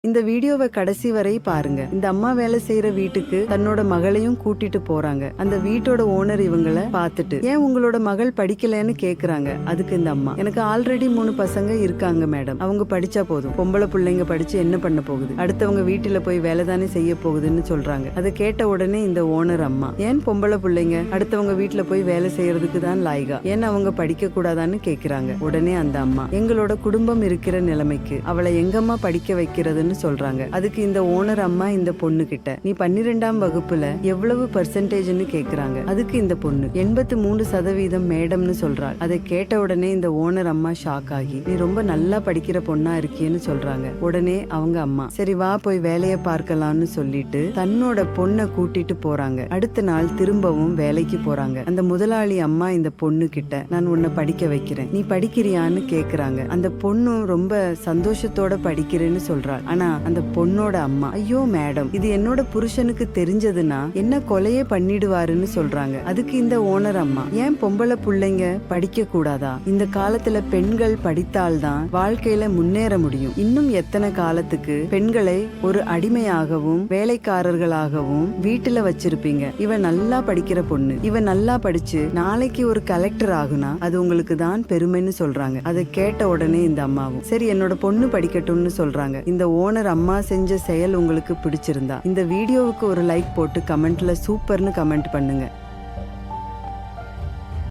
இந்த வீடியோவை கடைசி வரை பாருங்க. இந்த அம்மா வேலை செய்யற வீட்டுக்கு தன்னோட மகளையும் கூட்டிட்டு போறாங்க. அந்த வீட்டோட ஓனர் இவங்கள பார்த்துட்டு, ஏன் உங்களோட மகள் படிக்கலன்னு கேக்குறாங்க. அதுக்கு இந்த அம்மா, எனக்கு ஆல்ரெடி 3 பசங்க இருக்காங்க மேடம், அவங்க படிச்சா போதும், பொம்பளை பிள்ளைங்க படிச்சு என்ன பண்ண போகுது, அடுத்தவங்க வீட்டுல போய் வேலை தானே செய்ய போகுதுன்னு சொல்றாங்க. அதை கேட்ட உடனே இந்த ஓனர் அம்மா, ஏன் பொம்பளை பிள்ளைங்க அடுத்தவங்க வீட்டுல போய் வேலை செய்யறதுக்கு தான் லாய்கா, ஏன் அவங்க படிக்க கூடாதான்னு கேக்குறாங்க. உடனே அந்த அம்மா, எங்களோட குடும்பம் இருக்கிற நிலைமைக்கு அவளை எங்கம்மா படிக்க வைக்கிறதுன்னு சொல்றாங்க. அதுக்கு இந்த ஓனர் அம்மா இந்த பொண்ணு கிட்ட, நீ 12ஆம் வகுப்புல எவ்வளவு பெர்சன்டேஜ்னு கேக்குறாங்க. அதுக்கு இந்த பொண்ணு 83% மேடம்னு சொல்றாள். அதை கேட்ட உடனே இந்த ஓனர் அம்மா ஷாக் ஆகி, நீ ரொம்ப நல்லா படிக்கிற பொண்ணா இருக்கியன்னு சொல்றாங்க. உடனே அவங்க அம்மா, சரி வா போய் வேலையை பார்க்கலாம்னு சொல்லிட்டு தன்னோட பொண்ணை கூட்டிட்டு போறாங்க. அடுத்த நாள் திரும்பவும் வேலைக்கு போறாங்க. அந்த முதலாளி அம்மா இந்த பொண்ணு கிட்ட, நான் உன்னை படிக்க வைக்கிறேன், நீ படிக்கிறியான்னு கேக்குறாங்க. அந்த பொண்ணு ரொம்ப சந்தோஷத்தோட படிக்கிறேன்னு சொல்றாள். ஆனா அந்த பொண்ணோட அம்மா, ஐயோ மேடம், இது என்னோட புருஷனுக்கு தெரிஞ்சதுன்னா என்ன கொலையே பண்ணிடுவாருன்னு சொல்றாங்க. அதுக்கு இந்த ஓனர் அம்மா, ஏன் பொம்பளை பிள்ளைங்க படிக்க கூடாதா, இந்த காலத்துல பெண்கள் படித்தால்தான் வாழ்க்கையில முன்னேற முடியும், இன்னும் எத்தனை காலத்துக்கு பெண்களை ஒரு அடிமையாகவும் வேலைக்காரர்களாகவும் வீட்டுல வச்சிருப்பீங்க, இவ நல்லா படிக்கிற பொண்ணு, இவ நல்லா படிச்சு நாளைக்கு ஒரு கலெக்டர் ஆகுனா அது உங்களுக்கு தான் பெருமைன்னு சொல்றாங்க. அதை கேட்ட உடனே இந்த அம்மாவும், சரி என்னோட பொண்ணு படிக்கட்டும்னு சொல்றாங்க. இந்த ஓனர் அம்மா செஞ்ச செயல் உங்களுக்கு பிடிச்சிருந்தா இந்த வீடியோவுக்கு ஒரு லைக் போட்டு கமெண்ட்ல சூப்பர்னு கமெண்ட் பண்ணுங்க.